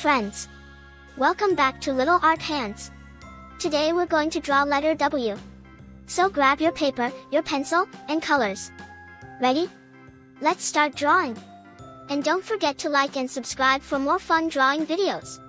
friends. Welcome back to Little Art Hands. Today we're going to draw letter W. So grab your paper, your pencil, and colors. Ready? Let's start drawing. And don't forget to like and subscribe for more fun drawing videos.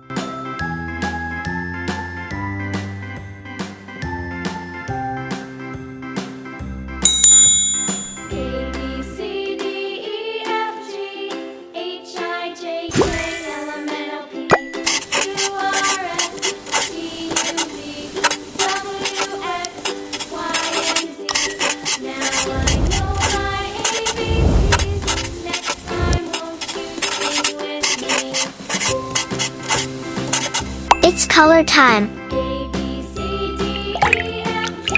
It's color time. A, B, C, D, E, F, G,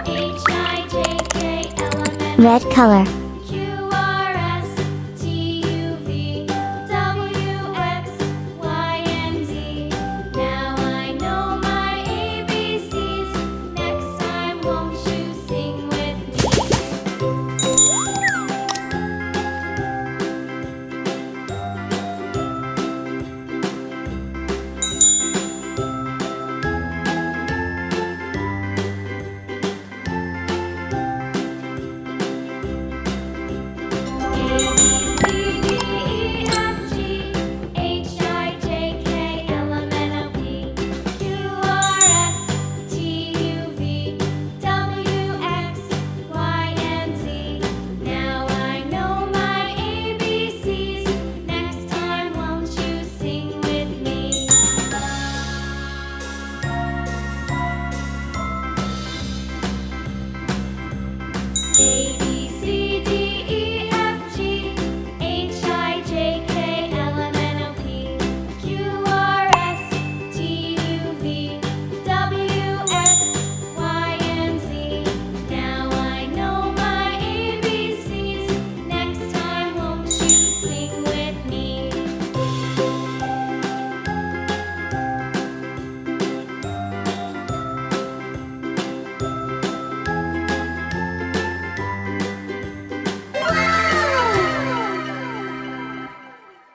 H, I, J, K, L, M, N, Red color. Q, R, S, T, U, V, W, X, Y, and Z. Now I know my ABCs. Next time, won't you sing with A, B, C, D, E, F, G, H, I, J, K, L, M, N, O, P, Q, R, S, T, U, V, W, X, Y, and Z. Now I know my ABCs. Next time, won't you sing with me?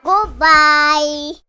Goodbye.